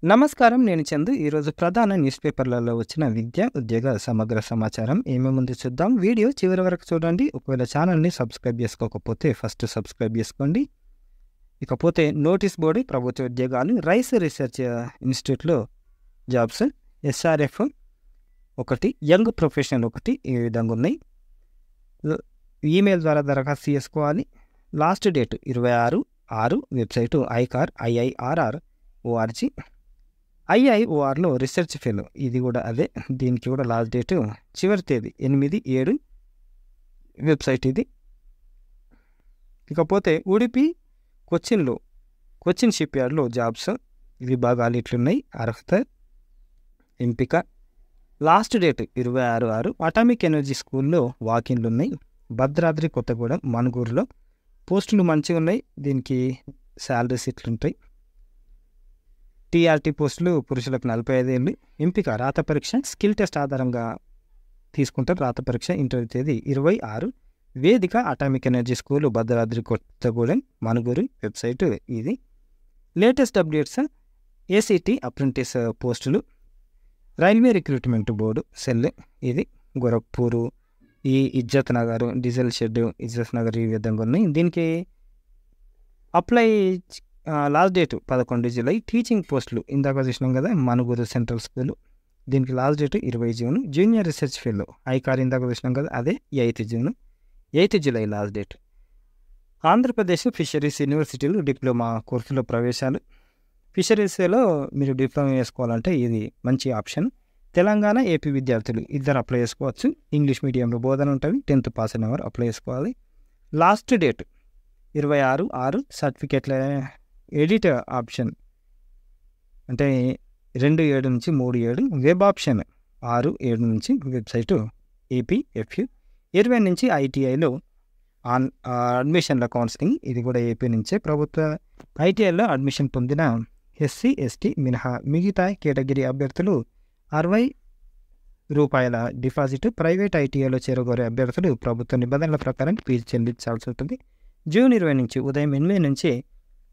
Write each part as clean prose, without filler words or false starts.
నమస్కారం. నేను చందు. ఈరోజు ప్రధాన న్యూస్ పేపర్లలో వచ్చిన విద్య, ఉద్యోగ సమగ్ర సమాచారం ఏమేముందో చూద్దాం. వీడియో చివరి వరకు చూడండి. ఒకవేళ ఛానల్ని సబ్స్క్రైబ్ చేసుకోకపోతే ఫస్ట్ సబ్స్క్రైబ్ చేసుకోండి. ఇకపోతే నోటీస్ బోర్డు ప్రభుత్వ ఉద్యోగాలు, రైస్ రీసెర్చ్ ఇన్స్టిట్యూట్లో జాబ్స్, ఎస్ఆర్ఎఫ్ ఒకటి, యంగ్ ప్రొఫెషనల్ ఒకటి, ఈ విధంగా ఉన్నాయి. ఈమెయిల్ ద్వారా దరఖాస్తు చేసుకోవాలి. Last date 26/6. Website IIRR.org. IIORలో రీసెర్చ్ ఫెలో, ఇది కూడా అదే. దీనికి కూడా లాస్ట్ డేటు చివరి తేదీ 8/7. వెబ్సైట్ ఇది. ఇకపోతే ఉడిపి కొచ్చిన్ షిప్ యార్డ్లో జాబ్స్ విభాగాలు ఇట్లున్నాయి. అర్హత, ఎంపిక. Last date 26/6. అటామిక్ ఎనర్జీ స్కూల్లో వాకిన్లు ఉన్నాయి. భద్రాద్రి కొత్తగూడెం, మణుగూరులో పోస్టులు మంచిగా ఉన్నాయి. దీనికి శాలరీస్ ఇట్లుంటాయి. TRT పోస్టులు పురుషులకు 45 ఏళ్ళు. ఎంపిక రాత పరీక్ష, స్కిల్ టెస్ట్ ఆధారంగా తీసుకుంటారు. రాత పరీక్ష ఇంటర్వ్యూ తేదీ 26. వేదిక atomic energy school, Bhadradri Kothagudem, Manuguru. Website ఇది. Latest updates. ACT అప్రెంటిస్ పోస్టులు, రైల్వే రిక్రూట్మెంట్ బోర్డు సెల్ ఇది. గోరఖ్పూరు, ఈ ఇజ్జత్ నగర్, డీజిల్ షెడ్, ఇజ్జత్ నగర్, ఈ విధంగా ఉన్నాయి. దీనికి apply last date 11 July. Teaching పోస్టులు ఇందాక చూసినాం కదా, మణుగూరు సెంట్రల్ స్కూల్. దీనికి last date 20 June. Junior research fellow, ICAR ఇందాక చూసినాం కదా, అదే 8 June. 8 July last date. Andhra Pradesh fisheries యూనివర్సిటీలు డిప్లొమా కోర్సులో ప్రవేశాలు. ఫిషరీస్లో మీరు డిప్లొమా చేసుకోవాలంటే ఇది మంచి ఆప్షన్. తెలంగాణ, ఏపీ విద్యార్థులు ఇద్దరు అప్లై చేసుకోవచ్చు. ఇంగ్లీష్ మీడియంలో బోధన ఉంటుంది. 10th పాస్ అయిన వారు అప్లై చేసుకోవాలి. Last date 26/6. సర్టిఫికేట్ల ఎడిట్ ఆప్షన్ అంటే 2/7 నుంచి 3/7. వెబ్ ఆప్షన్ 6/7 నుంచి. Website APFU. 20 నుంచి ITIలో అడ్మిషన్ల కౌన్సిలింగ్, ఇది కూడా ఏపీ నుంచే. ప్రభుత్వ ITIలో అడ్మిషన్ పొందిన SC, ST మినహా మిగతా కేటగిరీ అభ్యర్థులు ₹60 డిపాజిట్. ప్రైవేట్ ITIలో చేరగోరే అభ్యర్థులు ప్రభుత్వ నిబంధనల ప్రకారం ఫీజు చెల్లించాల్సి ఉంటుంది. జూన్ 20 నుంచి ఉదయం 8 నుంచి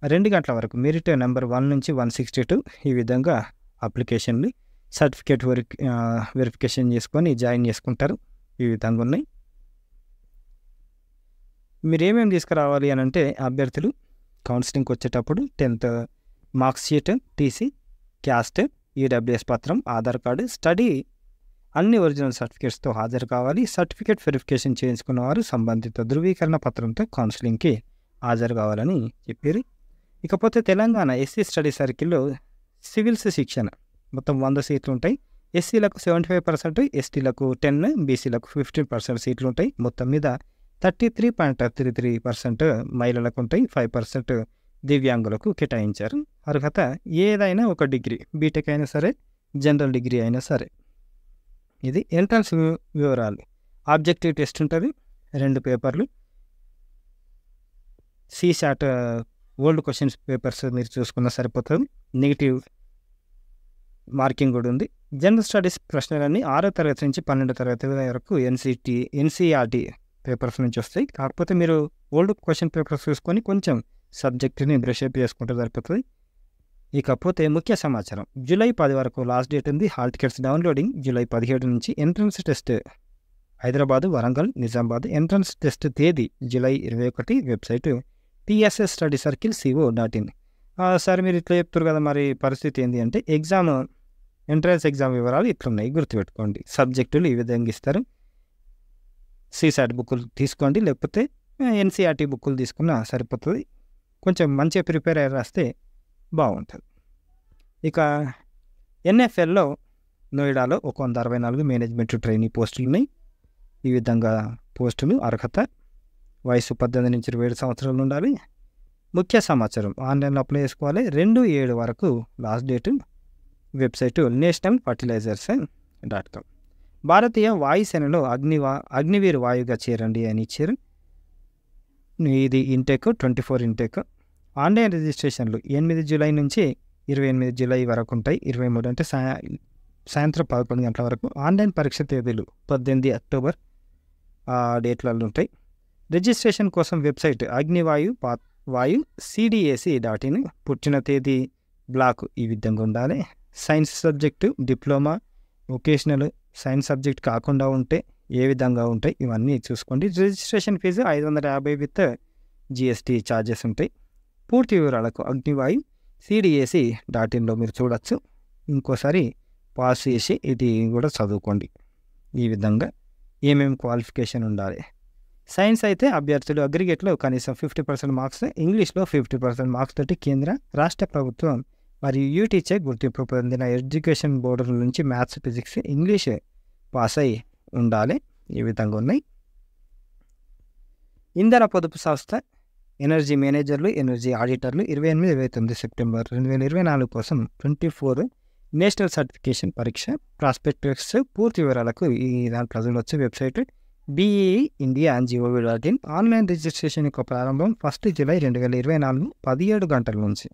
2 గంటల వరకు మెరిట్ నెంబర్ 1 నుంచి 162. ఈ విధంగా అప్లికేషన్లు, సర్టిఫికేట్ వెరిఫికేషన్ చేసుకొని జాయిన్ చేసుకుంటారు. ఈ విధంగా ఉన్నాయి. మీరు ఏమేమి తీసుకురావాలి అని అంటే, అభ్యర్థులు కౌన్సిలింగ్కి వచ్చేటప్పుడు 10th marks sheet, TC, caste, EWS పత్రం, ఆధార్ కార్డు, స్టడీ అన్ని ఒరిజినల్ సర్టిఫికేట్స్తో హాజరు కావాలి. సర్టిఫికేట్ వెరిఫికేషన్ చేయించుకున్నవారు సంబంధిత ధృవీకరణ పత్రంతో కౌన్సిలింగ్కి హాజరు కావాలని చెప్పారు. ఇకపోతే తెలంగాణ SC స్టడీ సర్కిల్లో సివిల్స్ శిక్షణ మొత్తం 100 సీట్లు ఉంటాయి. SCలకు 75%, STలకు 10%, BCలకు 15% సీట్లు ఉంటాయి. మొత్తం మీద 33.33% మహిళలకు ఉంటాయి. 5% దివ్యాంగులకు కేటాయించారు. అర్హత ఏదైనా ఒక డిగ్రీ, బీటెక్ అయినా సరే, జనరల్ డిగ్రీ అయినా సరే. ఇది ఎంట్రన్స్ వివరాలు. ఆబ్జెక్టివ్ టెస్ట్ ఉంటుంది, 2 పేపర్లు. CSAT ఓల్డ్ క్వశ్చన్స్ పేపర్స్ మీరు చూసుకున్నా సరిపోతుంది. నెగిటివ్ మార్కింగ్ కూడా ఉంది. జనరల్ స్టడీస్ ప్రశ్నలన్నీ 6వ తరగతి నుంచి 12వ తరగతి వరకు NCERT పేపర్స్ నుంచి వస్తాయి. కాకపోతే మీరు ఓల్డ్ క్వశ్చన్ పేపర్స్ చూసుకొని కొంచెం సబ్జెక్టుని బ్రష్ అప్ చేసుకుంటే సరిపోతుంది. ఇకపోతే ముఖ్య సమాచారం. జూలై 10 వరకు లాస్ట్ డేట్ ఉంది. హాల్ టికెట్స్ డౌన్లోడింగ్ జూలై 17 నుంచి. Entrance test Hyderabad, Warangal, Nizamabad. Entrance test తేదీ July 21. Website TSS study circle CO.in. సరే, మీరు ఇట్లా చెప్తారు కదా, మరి పరిస్థితి ఏంటి అంటే, ఎంట్రన్స్ ఎగ్జామ్ వివరాలు ఇట్లున్నాయి, గుర్తుపెట్టుకోండి. సబ్జెక్టులు ఈ విధంగా ఇస్తారు. CSAT బుక్కులు తీసుకోండి, లేకపోతే NCERT బుక్కులు తీసుకున్నా సరిపోతుంది. కొంచెం మంచిగా ప్రిపేర్ అయ్యి రాస్తే బాగుంటుంది. ఇక NFL నోయిడాలో 164 మేనేజ్మెంట్ ట్రైనీ పోస్టులు ఉన్నాయి. ఈ విధంగా పోస్టులు. అర్హత వయసు 18 నుంచి 27 సంవత్సరాలు ఉండాలి. ముఖ్య సమాచారం. ఆన్లైన్లో అప్లై చేసుకోవాలి. 2/7 వరకు లాస్ట్ డేట్. Website nationalfertilizers.com. భారతీయ వాయుసేనలో అగ్నివీర్ వాయుగా చేరండి అని ఇచ్చారు. ఇది ఇంటేక్ 24 ఇంటేక్. ఆన్లైన్ రిజిస్ట్రేషన్లు 8 జూలై నుంచి 28 జూలై వరకు ఉంటాయి. 23 అంటే సాయంత్రం 11 గంటల వరకు. ఆన్లైన్ పరీక్ష తేదీలు 18 అక్టోబర్ డేట్లలో ఉంటాయి. రిజిస్ట్రేషన్ కోసం వెబ్సైట్ అగ్నివాయు CDAC.in. పుట్టిన తేదీ బ్లాక్ ఈ విధంగా ఉండాలి. Science subject, diploma, vocational, science subject కాకుండా ఉంటే ఏ విధంగా ఉంటాయి ఇవన్నీ చూసుకోండి. Registration fee 550 with GST charges ఉంటాయి. పూర్తి వివరాలకు అగ్నివాయు cdac.inలో మీరు చూడొచ్చు. ఇంకోసారి పాస్ చేసి ఇది కూడా చదువుకోండి. ఈ విధంగా ఏమేమి క్వాలిఫికేషన్ ఉండాలి. సైన్స్ అయితే అభ్యర్థులు అగ్రిగేట్లో కనీసం 50% మార్క్స్, ఇంగ్లీష్లో 50% మార్క్స్ తోటి కేంద్ర రాష్ట్ర ప్రభుత్వం మరియు యూటీచే గుర్తింపు పొందిన ఎడ్యుకేషన్ బోర్డుల నుంచి మ్యాథ్స్, ఫిజిక్స్, ఇంగ్లీష్ పాస్ అయి ఉండాలి. ఈ విధంగా ఉన్నాయి. ఇంధన పొదుపు సంస్థ ఎనర్జీ మేనేజర్లు, ఎనర్జీ ఆడిటర్లు 28-29 సెప్టెంబర్ 2024 కోసం 24 నేషనల్ సర్టిఫికేషన్ పరీక్ష ప్రాస్పెక్టస్. పూర్తి వివరాలకు ఈ దాంట్లో చూడవచ్చు. Website BEE.India.gov.in. ఆన్లైన్ రిజిస్ట్రేషన్ యొక్క ప్రారంభం 1 జూలై 2024 17 గంటల నుంచి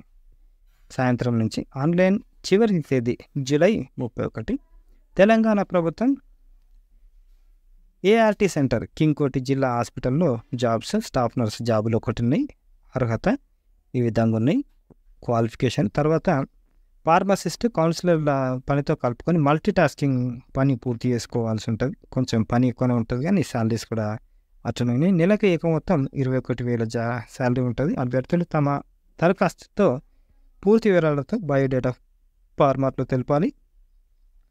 సాయంత్రం నుంచి. ఆన్లైన్ చివరి తేదీ జూలై 31. తెలంగాణ ప్రభుత్వం ART సెంటర్ కింగ్కోటి జిల్లా హాస్పిటల్లో జాబ్స్, స్టాఫ్ నర్స్ జాబులు ఒకటి ఉన్నాయి. అర్హత ఈ విధంగా ఉన్నాయి. క్వాలిఫికేషన్ తర్వాత ఫార్మసిస్ట్, కౌన్సిలర్ల పనితో కలుపుకొని మల్టీ టాస్కింగ్ పని పూర్తి చేసుకోవాల్సి ఉంటుంది. కొంచెం పని ఎక్కువనే ఉంటుంది కానీ శాలరీస్ కూడా అట్లనే. నెలకు ఏక మొత్తం 21,000 శాలరీ ఉంటుంది. అభ్యర్థులు తమ దరఖాస్తుతో పూర్తి వివరాలతో బయోడేటా ఫార్మాట్లో తెలపాలి.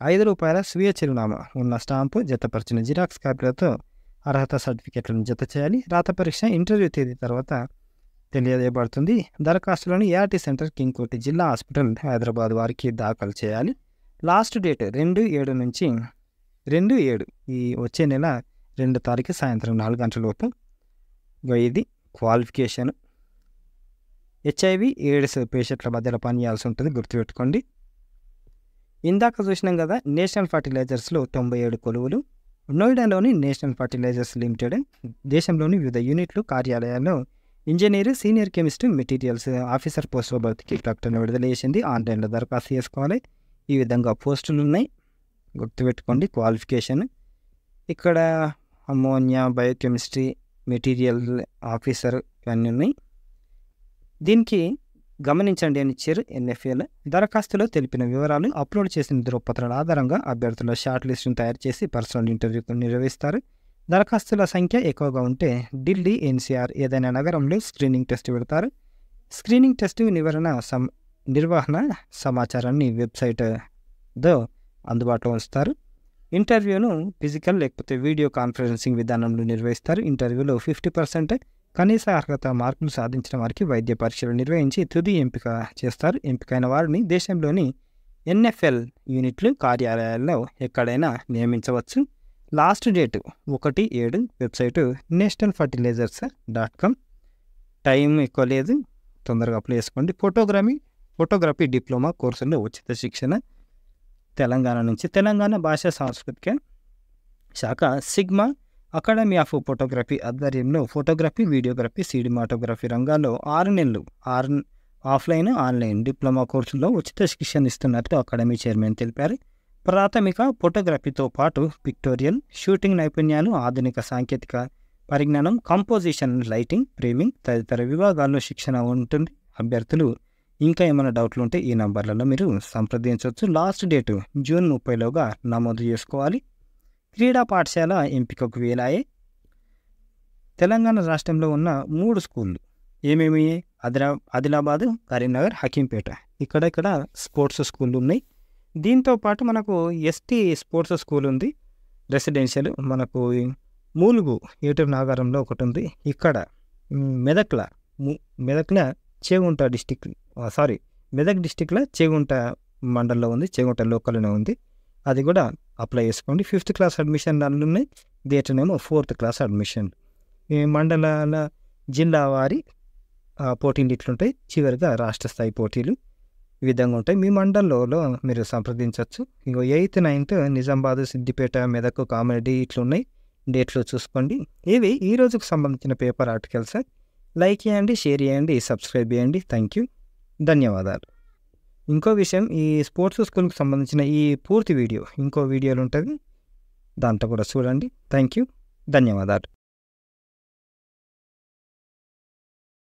₹5 స్వీయ చిరునామా ఉన్న స్టాంపు, జతపరిచిన జిరాక్స్ కాపీలతో అర్హత సర్టిఫికెట్లను జత చేయాలి. రాత పరీక్ష ఇంటర్వ్యూ తేదీ తర్వాత తెలియజేయబడుతుంది. దరఖాస్తులను ART సెంటర్ కింగ్కోటి జిల్లా హాస్పిటల్ హైదరాబాద్ వారికి దాఖలు చేయాలి. లాస్ట్ డేట్ 2/7 నుంచి 2/7 ఈ వచ్చే నెల 2 తారీఖు సాయంత్రం 4 గంటల లోపు. ఇది క్వాలిఫికేషన్. HIV AIDS పేషెంట్ల మధ్యలో పనిచేయాల్సి ఉంటుంది, గుర్తుపెట్టుకోండి. ఇందాక చూసినాం కదా, నేషనల్ ఫర్టిలైజర్స్లో 97 కొలువులు. నోయిడాలోని నేషనల్ ఫర్టిలైజర్స్ లిమిటెడ్ దేశంలోని వివిధ యూనిట్లు, కార్యాలయాల్లో engineer, senior chemist, materials officer పోస్టుల భర్తీకి ప్రకటన విడుదల చేసింది. ఆన్లైన్లో దరఖాస్తు చేసుకోవాలి. ఈ విధంగా పోస్టులు ఉన్నాయి, గుర్తుపెట్టుకోండి. క్వాలిఫికేషన్ ఇక్కడ అమోనియా, బయోకెమిస్ట్రీ, మెటీరియల్ ఆఫీసర్ ఇవన్నీ ఉన్నాయి. దీనికి గమనించండి అని ఇచ్చారు NFL. దరఖాస్తులో తెలిపిన వివరాలు, అప్లోడ్ చేసిన ధృవపత్రాల ఆధారంగా అభ్యర్థుల షార్ట్ లిస్టును తయారు చేసి పర్సనల్ ఇంటర్వ్యూ నిర్వహిస్తారు. దరఖాస్తుల సంఖ్య ఎక్కువగా ఉంటే ఢిల్లీ, NCR ఏదైనా నగరంలో స్క్రీనింగ్ టెస్ట్ పెడతారు. స్క్రీనింగ్ టెస్ట్ నిర్వహణ సమాచారాన్ని వెబ్సైట్లో అందుబాటులో ఉంచుతారు. ఇంటర్వ్యూను ఫిజికల్ లేకపోతే వీడియో కాన్ఫరెన్సింగ్ విధానంలో నిర్వహిస్తారు. ఇంటర్వ్యూలో 50% కనీస అర్హత మార్కులు సాధించిన వారికి వైద్య పరీక్షలు నిర్వహించి తుది ఎంపిక చేస్తారు. ఎంపికైన వారిని దేశంలోని NFL యూనిట్లు, కార్యాలయాల్లో ఎక్కడైనా నియమించవచ్చు. Last date 1/7. Website nationalfertilizers.com. Time ఎక్కువ లేదు, తొందరగా అప్లై చేసుకోండి. ఫోటోగ్రఫీ డిప్లొమా కోర్సుల్లో ఉచిత శిక్షణ తెలంగాణ నుంచి. తెలంగాణ భాషా సాంస్కృతిక శాఖ సిగ్మా అకాడమీ ఆఫ్ ఫోటోగ్రఫీ ఆధ్వర్యంలో ఫోటోగ్రఫీ, వీడియోగ్రఫీ, సినిమాటోగ్రఫీ రంగాల్లో 6 నెలలు ఆఫ్లైన్, ఆన్లైన్ డిప్లొమా కోర్సుల్లో ఉచిత శిక్షణ ఇస్తున్నట్టు అకాడమీ చైర్మన్ తెలిపారు. ప్రాథమిక ఫోటోగ్రఫీతో పాటు పిక్టోరియల్, షూటింగ్ నైపుణ్యాలు, ఆధునిక సాంకేతిక పరిజ్ఞానం, కంపోజిషన్, లైటింగ్, ఫ్రేమింగ్ తదితర విభాగాల్లో శిక్షణ ఉంటుంది. అభ్యర్థులు ఇంకా ఏమైనా డౌట్లు ఉంటే ఈ నంబర్లలో మీరు సంప్రదించవచ్చు. లాస్ట్ డేటు జూన్ 30లోగా నమోదు చేసుకోవాలి. క్రీడా పాఠశాల ఎంపికకు వేలాయే. తెలంగాణ రాష్ట్రంలో ఉన్న 3 స్కూళ్ళు ఏమేమి? ఆదిలాబాద్, కరీంనగర్, హకీంపేట. ఇక్కడ స్పోర్ట్స్ స్కూళ్ళు ఉన్నాయి. దీంతో పాటు మనకు ST స్పోర్ట్స్ స్కూల్ ఉంది, రెసిడెన్షియల్. మనకు మూలుగు ఏటూరు నాగారంలో ఒకటి ఉంది. ఇక్కడ మెదక్ల చేగుంట డిస్టిక్ మెదక్ డిస్టిక్లో చేగుంట మండలంలో ఉంది, చేగుంట లోకల్లోనే ఉంది. అది కూడా అప్లై చేసుకోండి. 5th క్లాస్ అడ్మిషన్ దానిలో ఉన్నాయి. డేట్నేమో 4th క్లాస్ అడ్మిషన్. ఈ మండలాల జిల్లా వారి పోటీలు ఇట్లుంటాయి. చివరిగా రాష్ట్ర స్థాయి పోటీలు ఈ విధంగా ఉంటాయి. మీ మండలంలో మీరు సంప్రదించవచ్చు. ఇంకో 8th, 9th నిజామాబాద్, సిద్దిపేట, మెదక్, కామారెడ్డి ఇట్లున్నాయి. డేట్లు చూసుకోండి. ఇవి ఈ రోజుకు సంబంధించిన పేపర్ ఆర్టికల్స్. లైక్ చేయండి, షేర్ చేయండి, సబ్స్క్రైబ్ చేయండి. థ్యాంక్ యూ, ధన్యవాదాలు. ఇంకో విషయం, ఈ స్పోర్ట్స్ స్కూల్కి సంబంధించిన ఈ పూర్తి వీడియో ఇంకో వీడియోలు ఉంటుంది, దాంట్లో కూడా చూడండి. థ్యాంక్ యూ, ధన్యవాదాలు.